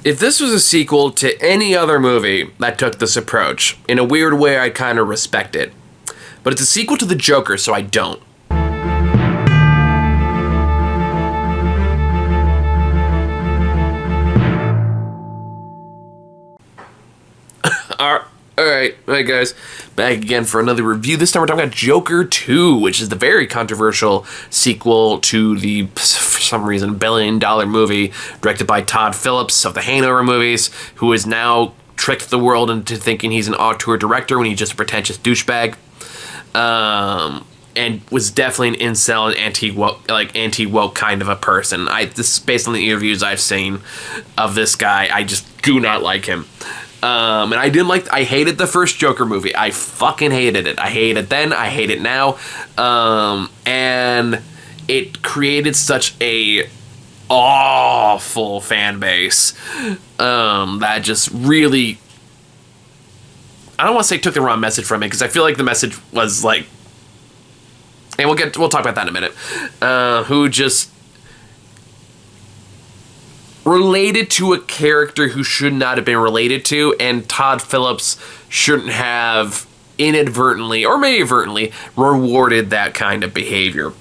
If this was a sequel to any other movie that took this approach, in a weird way, I kind of respect it. But it's a sequel to The Joker, so I don't. Alright, guys, back again for another review. This time we're talking about Joker 2, which is the very controversial sequel to the, for some reason, billion-dollar movie directed by Todd Phillips of the Hangover movies, who has now tricked the world into thinking he's an auteur director when he's just a pretentious douchebag. And was definitely an incel and anti-woke kind of a person. This is based on the interviews I've seen of this guy. I just do not like him. And I hated the first Joker movie. I fucking hated it. I hate it then. I hate it now. And it created such a awful fan base that just really, I don't want to say took the wrong message from it, because I feel like the message was like, and we'll talk about that in a minute, who just related to a character who should not have been related to, and Todd Phillips shouldn't have inadvertently or maybe advertently rewarded that kind of behavior.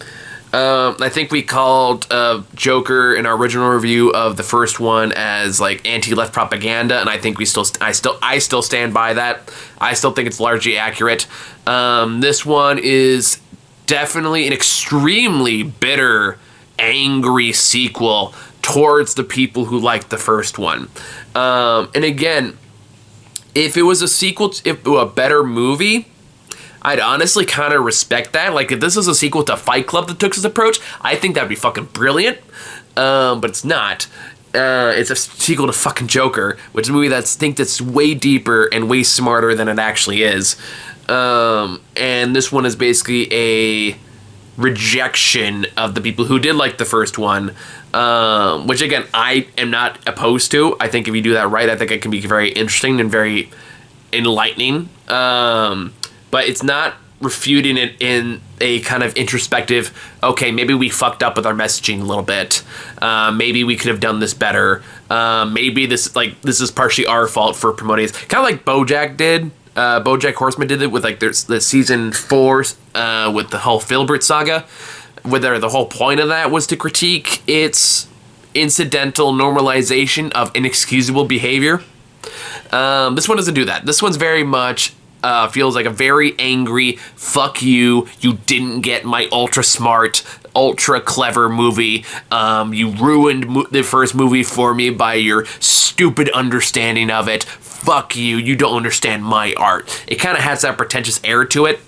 I think we called Joker in our original review of the first one as like anti-left propaganda, and I think I still stand by that. I still think it's largely accurate. This one is definitely an extremely bitter, angry sequel towards the people who liked the first one. And again, if it was a sequel to a better movie, I'd honestly kind of respect that. Like, if this is a sequel to Fight Club that took this approach, I think that'd be fucking brilliant. But it's not. It's a sequel to fucking Joker, which is a movie that's way deeper and way smarter than it actually is. And this one is basically a rejection of the people who did like the first one, which again, I am not opposed to. I think if you do that right, I think it can be very interesting and very enlightening. But it's not refuting it in a kind of introspective, okay, maybe we fucked up with our messaging a little bit. Maybe we could have done this better. Maybe this is partially our fault for promoting this. Kind of like BoJack did. BoJack Horseman did it with like the season 4 with the whole Filbert saga, where the whole point of that was to critique its incidental normalization of inexcusable behavior. This one doesn't do that. This one's very much feels like a very angry, fuck you, you didn't get my ultra smart, ultra clever movie, you ruined the first movie for me by your stupid understanding of it, fuck you, you don't understand my art. It kind of has that pretentious air to it,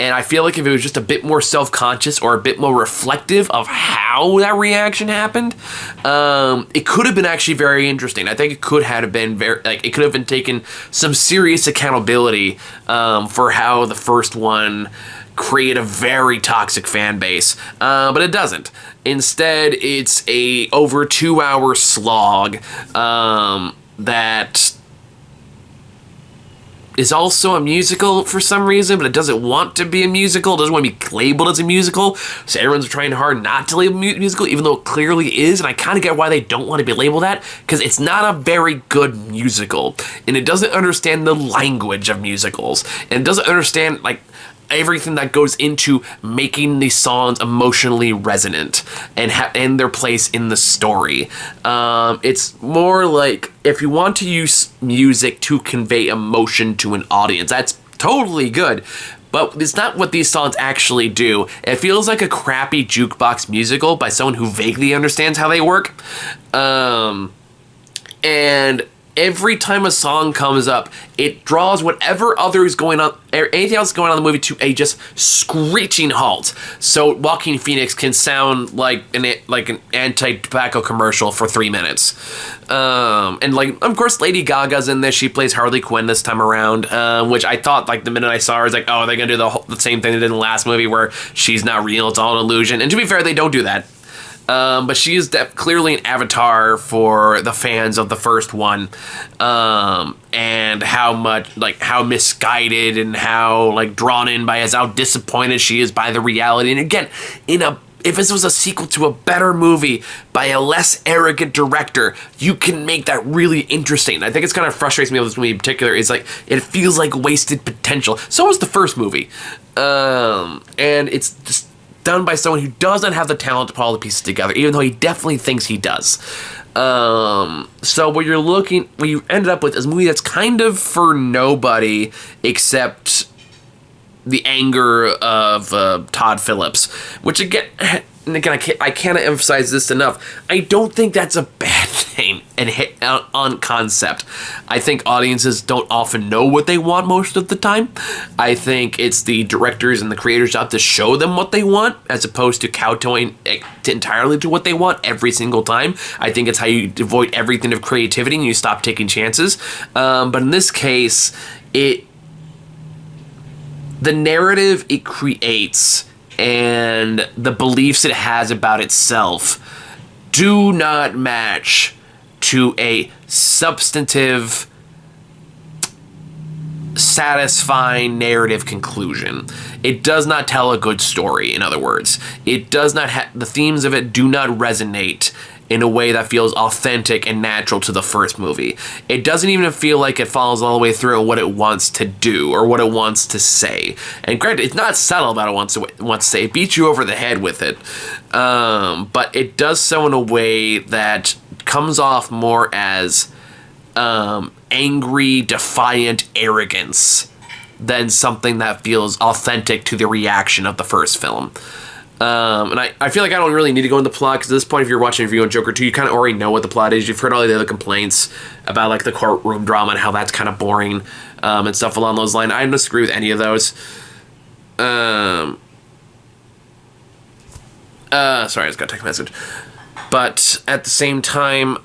and I feel like if it was just a bit more self-conscious or a bit more reflective of how that reaction happened, it could have been actually very interesting. I think it could have been it could have been taken some serious accountability for how the first one created a very toxic fan base, but it doesn't. Instead, it's a over 2-hour slog that is also a musical for some reason, but it doesn't want to be a musical. It doesn't want to be labeled as a musical. So everyone's trying hard not to label musical, even though it clearly is. And I kind of get why they don't want to be labeled that, because it's not a very good musical. And it doesn't understand the language of musicals. And it doesn't understand, like, everything that goes into making these songs emotionally resonant and their place in the story. It's more like, if you want to use music to convey emotion to an audience, that's totally good, but it's not what these songs actually do. It feels like a crappy jukebox musical by someone who vaguely understands how they work. And every time a song comes up, it draws whatever other is going on, or anything else going on in the movie, to a just screeching halt. So Joaquin Phoenix can sound like an anti-tobacco commercial for 3 minutes. And like, of course, Lady Gaga's in this. She plays Harley Quinn this time around, which I thought, like, the minute I saw her, I was like, oh, they're gonna do the same thing they did in the last movie where she's not real, it's all an illusion. And to be fair, they don't do that. But she is clearly an avatar for the fans of the first one, and how misguided and how, like, drawn in by how disappointed she is by the reality. And again, in a if this was a sequel to a better movie by a less arrogant director, you can make that really interesting. I think it's kind of frustrates me with this movie in particular is like it feels like wasted potential. So was the first movie, and it's just done by someone who doesn't have the talent to pull all the pieces together, even though he definitely thinks he does. So what you ended up with is a movie that's kind of for nobody except the anger of Todd Phillips, which again, I can't emphasize this enough. I don't think that's a bad thing and hit on concept. I think audiences don't often know what they want most of the time. I think it's the directors and the creators' job to show them what they want, as opposed to kowtowing entirely to what they want every single time. I think it's how you devoid everything of creativity and you stop taking chances. But in this case, the narrative it creates and the beliefs it has about itself do not match to a substantive, satisfying narrative conclusion. It does not tell a good story, in other words. It does not the themes of it do not resonate in a way that feels authentic and natural to the first movie. It doesn't even feel like it follows all the way through on what it wants to do or what it wants to say. And granted, it's not subtle about what it wants to say. It beats you over the head with it. But it does so in a way that comes off more as angry, defiant arrogance than something that feels authentic to the reaction of the first film. And I feel like I don't really need to go into the plot, because at this point, if you're watching a review on Joker 2, you kind of already know what the plot is. You've heard all the other complaints about like the courtroom drama and how that's kind of boring, and stuff along those lines. I don't disagree with any of those. Sorry, I just got a text message. But at the same time,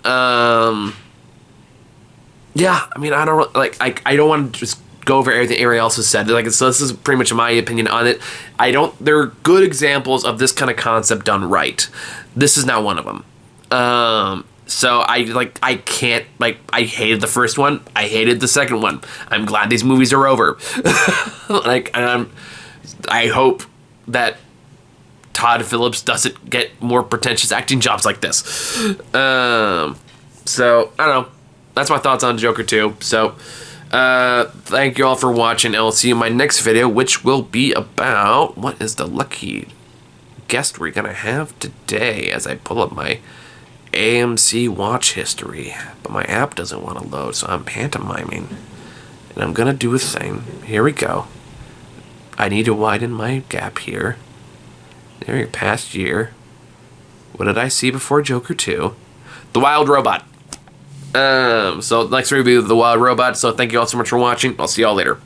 yeah, I mean, I don't like, I don't want to just go over everything everybody else has said. Like, so this is pretty much my opinion on it. There are good examples of this kind of concept done right. This is not one of them. So I can't, I hated the first one. I hated the second one. I'm glad these movies are over. I hope that Todd Phillips doesn't get more pretentious acting jobs like this. So, I don't know. That's my thoughts on Joker 2. So, thank you all for watching. I'll see you in my next video, which will be about what is the lucky guest we're going to have today, as I pull up my AMC watch history. But my app doesn't want to load, so I'm pantomiming. And I'm going to do a thing. Here we go. I need to widen my gap here. There, your past year. What did I see before Joker 2? The Wild Robot. So next review of The Wild Robot. So thank you all so much for watching. I'll see y'all later.